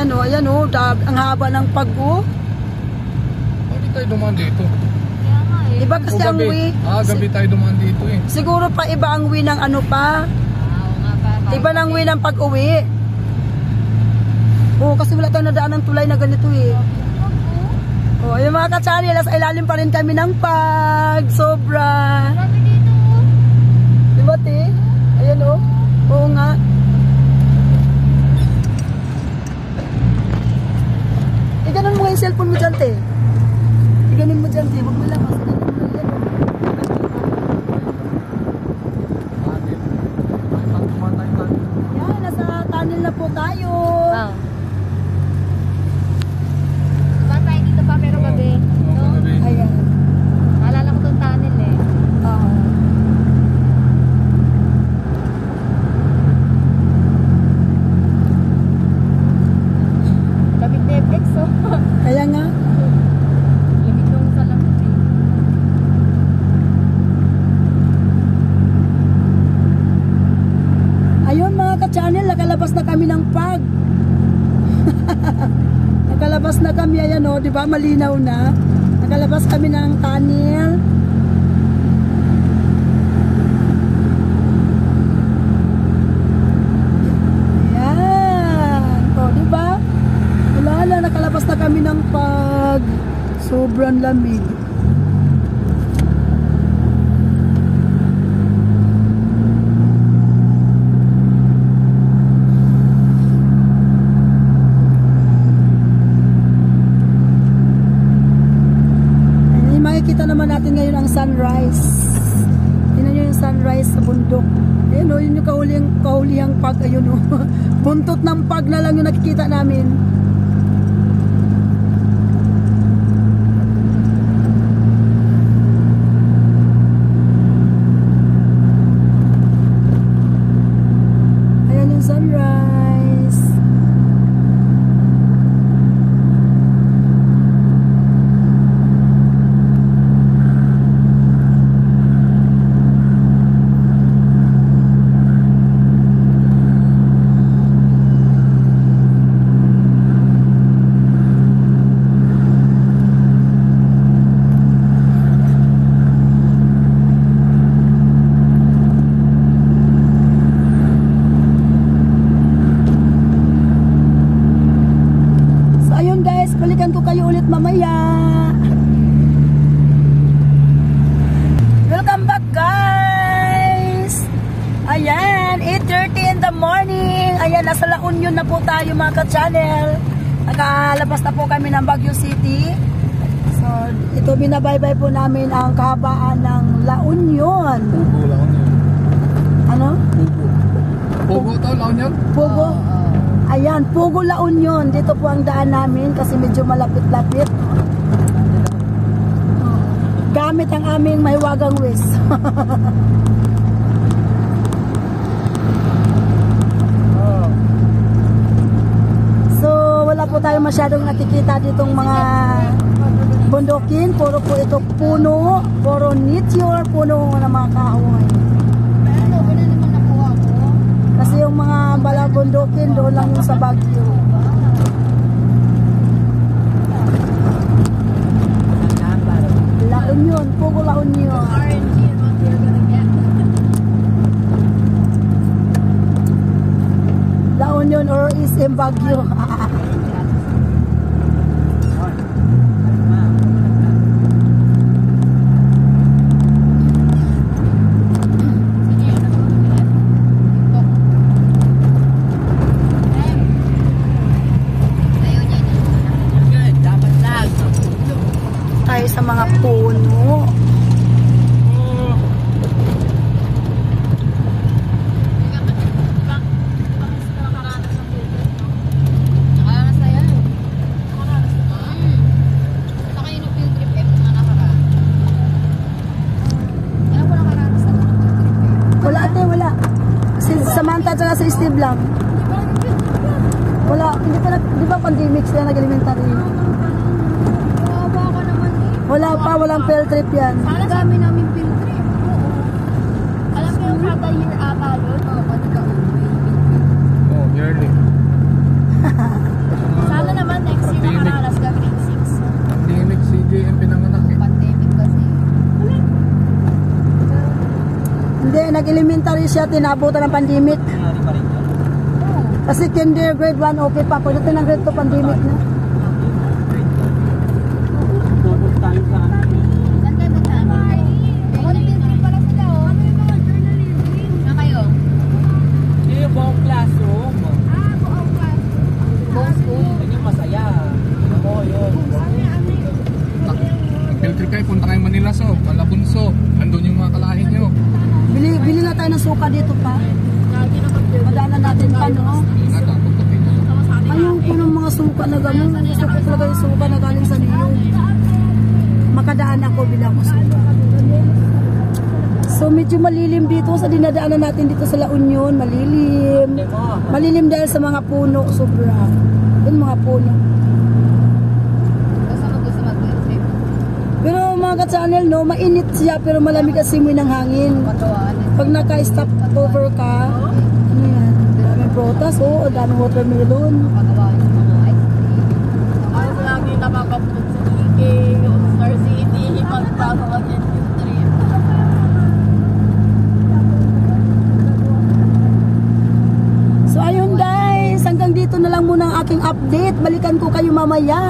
Ayan o, ang haba ng pag-o. Bakit tayo dumaan dito? Kaya nga eh. Iba kasi ang way. Gabi tayo dumaan dito eh. Siguro pa iba ang way ng ano pa. Oo nga pa. Iba ng way ng pag-uwi. Oo, kasi wala tayong nadaan ng tulay na ganito eh. Oh, yung mga ka-channel, nasa ilalim pa rin kami ng pag. Sobra. Grabe dito. Diba, te? Ayan, oh. Oo nga. Iganon mo nga yung cellphone mo dyan, te. Iganon mo dyan, te. Huwag mo lang. Yan, nasa tunnel na po tayo. Wow. Tayo dito pa pero gabi. No? Ayan. Naalala ko itong tunnel eh. Oo. Lamig na FX oh. Kaya nga. Lamig nung sa lamig eh. Ayun mga ka-channel, nakalabas na kami ng pag. Nakalabas na kami, ayan o, di ba? Malinaw na. Nakalabas kami ng tunnel. Ayan. O, di ba? Wala na, nakalabas na kami ng pag. Sobrang lamig. Makikita naman natin ngayon ang sunrise. Tingnan nyo yung sunrise sa bundok. Ayun o, yun yung kahulihang pag. Ayun o. Buntot ng pag na lang yung nakikita namin. Ayan yung sunrise. Balikan ko kayo ulit mamaya. Welcome back guys. Ayan, 8:30 in the morning. Ayan, nasa La Union na po tayo mga ka-channel. Nakalabas na po kami ng Baguio City. So, ito binabaybay po namin ang kahabaan ng La Union. Pugo, La Union. Ano? Pugo to, La Union? Pugo. Ayan, Pugo, La Union. Dito po ang daan namin kasi medyo malapit-lapit. Gamit ang aming Mahiwagang Ways. So, wala po tayo masyadong nakikita ditong mga bundukin. Puro po ito puno. Puro nature, puno ng mga kahoy. Kasi yung mga balabundukin doon lang yung sa Baguio. La Union, Pugo, La Union. La Union or is in Baguio. Tayo sa mga puno. Wala ate, wala. Si Samantha at saka si Steve lang. Wala, hindi pa, di ba pandemic sila nag-elementary? Wala pa, walang field trip yan. Sana kami namin field trip. Oo. Alam mo yung kada year ata yun? Oo, pati ka uwi. Oh, yearly. nag-elementary siya, tinabutan ng pandemic. Kasi kinder, grade 1, okay pa. Pagdating ng grade 2, pandemic na. Saan kayo punta? Volunteer pala sila, oh. Ano yung mga journalism? Saan kayo? Yung buong classroom. Buong class. Buong school. Yun yung masaya. Ako, yun. Filter kayo, punta kayo Manila so, Malabunso. Andun yung mga kalahin nyo. Bili na tayo ng suka dito pa. Madaanan natin pa, no? Nakakapagpapin nyo. Ayun ko ng mga suka na gano'n. Gusto ko talaga yung suka na galing sa New York. Makadaan ako bilang ko suka. So medyo malilim dito sa dinadaanan natin dito sa La Union. Malilim. Malilim dahil sa mga puno. Sobra. Yun mga puno. Gusto mag-trip. Pero mga ka-channel, no, mainit siya pero malamig ang simoy ng hangin. Pag naka-stop over ka, ano yan? Daming protas, oh, daming watermelon. Pagawa yung mga ice cream. Ayos lagi nakakapunod sa Ike, Star City, ipagpasok ang yung trip. So ayun guys, hanggang dito na lang muna ang aking update. Balikan ko kayo mamaya.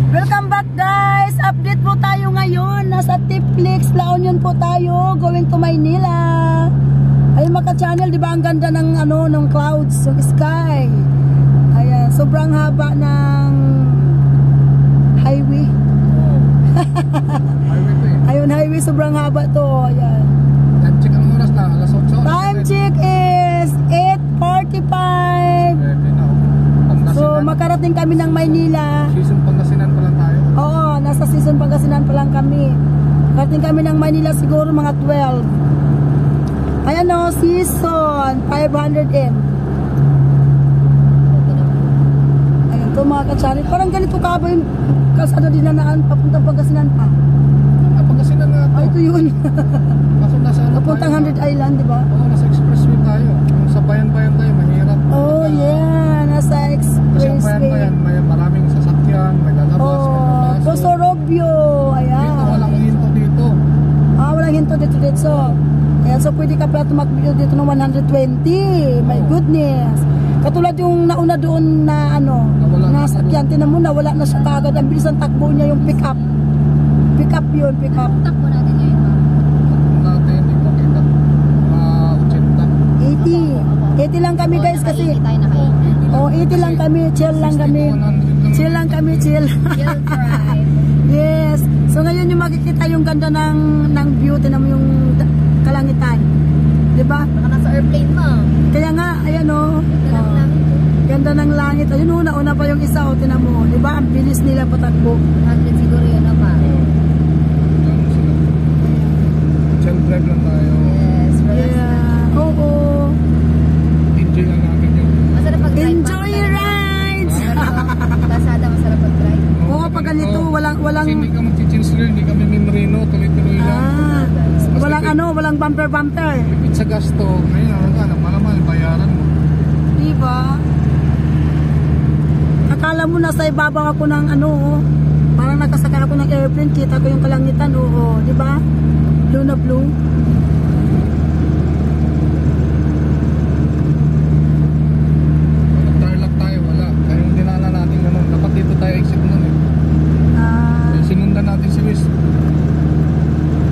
Welcome back guys! Update po tayo ngayon. Nasa Tiplex, La Union po tayo. Going to Maynila. Ayun mga channel, di ba ang ganda ng, ano, ng clouds, yung sky. Ayan, sobrang haba ng highway. Highway to eh. Ayun, highway, sobrang haba to. Ayan. Time check ang oras na, alas 8. Time check is 8:45. Pwede na. So Pangasinan. makarating kami ng Maynila. Season Pangasinan pa lang tayo. Oo, nasa season Pangasinan pa lang kami. Makarating kami ng Maynila siguro mga 12. Ayan o, season 500M. Ayan to mga ka-channel. Parang ganito ka ba yung kalsada dinanaan papunta Pangasinan pa? Pangasinan na Ah, ito ito. yun. Kaso nasa ano Papuntang 100 Island, di ba? Oo, nasa expressway tayo. Yung sa bayan-bayan tayo, mahirap. Oh yeah, nasa Kasi ang expressway. bayan-bayan, may maraming sasakyan, may lalabas, may Oh, papasok. Poso Robio. Ayan. Dito, walang hinto dito. Ah, walang hinto dito. Ayan, so pwede ka pala tumakbo dito ng 120. My goodness. Katulad yung nauna doon na ano, Nawala na na sakyan. Tinan mo, nawala na siya kagad. Ang bilis ang takbo niya yung pick up. Pick up yun, pick up. Takbo natin ngayon, ma'am. Kung natin, hindi ko kita. Mga 80. 80 lang kami guys kasi. Hindi tayo nakain. Oh, 80 lang kami, chill lang kami. Chill lang kami, chill. Chill drive. Yes. So ngayon yung makikita yung ganda ng view, tinan mo yung kalangitan. 'Di ba? Baka nasa airplane, ma'am. Kaya nga, ayan oh. Ganda ng langit. Ganda ng langit. Ayun, una pa yung isa, oh, tinan mo. 'Di ba? Ang bilis nila patakbo. 100 siguro yun, no, ma'am? Chill drive lang tayo. Yes, relax. Yeah. Oo. Enjoy lang natin yun. Masarap pag-drive, ma'am. Enjoy your rides. Kalsada, masarap pag-drive. Oo, pag ganito, walang Kasi hindi ka mag-chinchisler, hindi kami memorino, tuloy-tuloy lang. walang bumper. Pipit sa gasto, ngayon, malaman, bayaran mo. Diba? Akala mo nasa ibabaw ako ng ano, oh. Parang nakasakay ako ng airplane, kita ko yung kalangitan, oo, diba? Blue na blue. Nag-tarlac tayo, wala. Kaya yung dinala natin ganun. Dapat dito tayo exit nun eh. Ah, Sinundan natin si Wiz.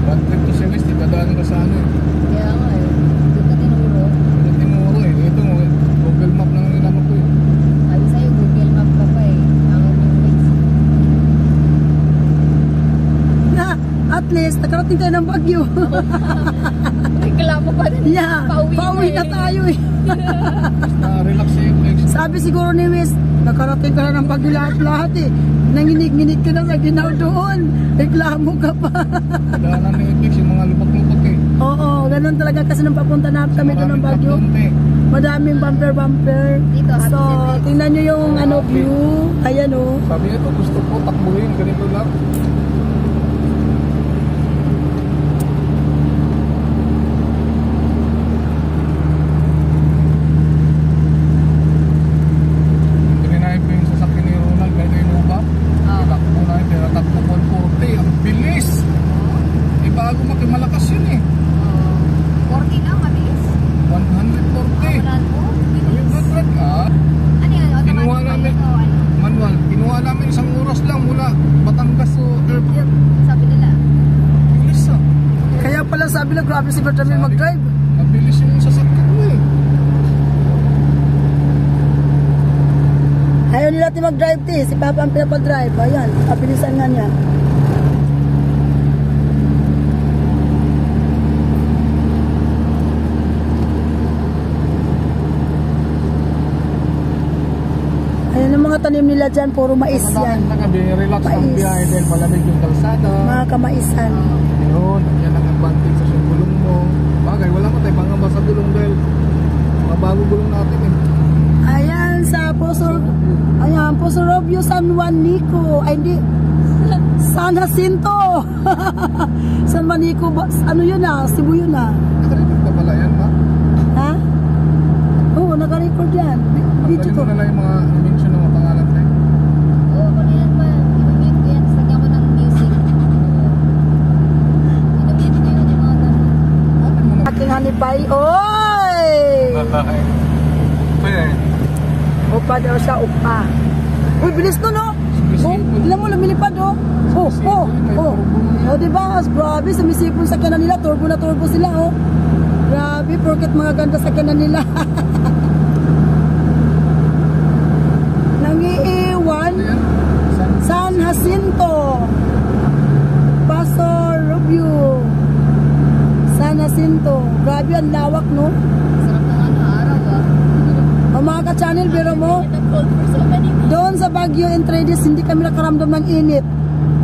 Road trip to si Wiz, di dadaan ka sa ano eh. Kaya nga, eh. Doon ka tinuro. Ano tinuro eh. Ito mo, Google Map lang nila mo po eh. Sabi sa'yo, Google Map ka pa eh. Ang mix. na, at least, nakarating tayo ng Baguio. Reklamo pa din. Yeah, pauwi na tayo eh. Na-relax eh yung legs. Sabi siguro ni Wiz, nakarating ka na ng Baguio lahat eh. Nanginig-nginig ka na sa ginaw doon. Reklamo ka pa. Daanan ng legs, yung mga lupag-lupag eh. Oo, ganun talaga kasi nung papunta na kami doon ng Baguio. Madaming bumper. Dito, So, happy tingnan nyo yung ano view. Ayan oh. Sabi nito, gusto ko takbuhin, ganito lang. Pininahin ko yung sasakyan ni Ronald, ganito yung upa. Oo. Takbo na yun, pero takbo 140, ang bilis! Iba grabe si Bertramil mag-drive. Mabilis yung sasakyan mo eh. Ayaw nila natin mag-drive, ti. Si Papa ang pinapag-drive. Ayan, kapilisan nga niya. Ayan ang mga tanim nila dyan, puro mais yan. Relax ang Mais. biyahe dahil malamig yung kalsada. Mga kamaisan. Yun, yan ang advantage sa gulong mo. Bagay, wala mo tayo pangamba sa gulong dahil mabago gulong natin eh. Ayan, sa Poso Robio San Juanico. Ay, hindi. San Jacinto. San Juanico. Ano yun ah? Cebu yun ah. Nakarecord ka pala yan, ma? Ha? Oo, naka-record yan. Video Pagpalin to. mo na lang yung mga mention ng mga pangalan tayo. Oo, kung yan ba? Inumit ko yan. Sagyan ko ng music. Inumit ko yun yung mga ganun. Atin mo na. Aking hanipay. Oy! Bakit? Pwede. Upa daw siya, upa. Uy, bilis to, no? Oh, ilan mo, lumilipad, oh. Oh, diba? Grabe, sumisipon sa kanan nila. Turbo na turbo sila, oh. Grabe, porket mga ganda sa kanan nila. Nangiiwan. San Jacinto. Paso Rubio. San Jacinto. Grabe, ang lawak, no? Sarap ng ano, araw ah. O mga ka-channel, biro mo, Nag-call for so many days. doon sa Baguio and Trades, hindi kami nakaramdam ng init.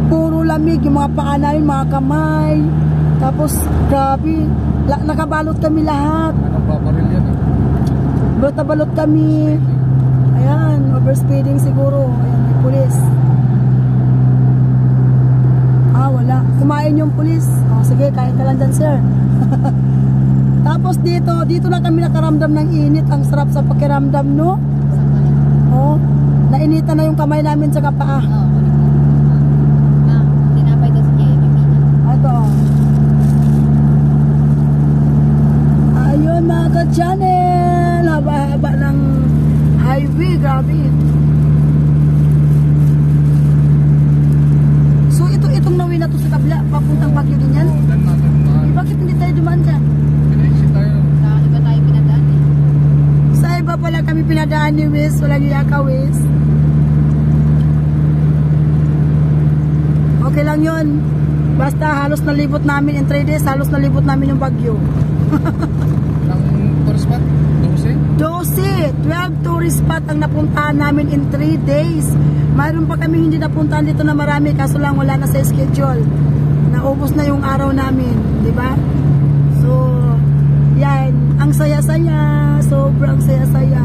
Puro lamig, yung mga paa namin, mga kamay. Tapos, grabe, nakabalot kami lahat. Anong paparil yan eh? Balot na balot kami. Ayan, overspeeding siguro. Ayan, may pulis. Ah, wala. Kumain yung pulis. O, sige, kain ka lang dyan, sir. Tapos dito na kami nakaramdam ng init. Ang sarap sa pakiramdam, no? Oh, nainitan na yung kamay namin sa paa. Oo, kulit. Ah, tinapay daw sa kaya Pipina. Ito. Ayun mga ka-channel. Haba-haba ng highway. Grabe. So itong nawin na to sa kabila. Papuntang Baguio din yan. Oo, dyan natin mahal. Bakit hindi tayo dumaan dyan? Pinexit tayo. Sa iba tayo pinadaan eh. Sa iba pala kami pinadaan ni Wiz. Walang iyaka, Wiz. Okay lang yun. Basta halos nalibot namin in 3 days. Halos nalibot namin yung Baguio. Ang tourist spot, 12 tourist spot ang napuntahan namin in 3 days. Mayroon pa kami hindi napuntahan dito na marami, kaso lang wala na sa schedule. Naubos na yung araw namin, di ba? So, yan, ang saya-saya, sobrang saya-saya.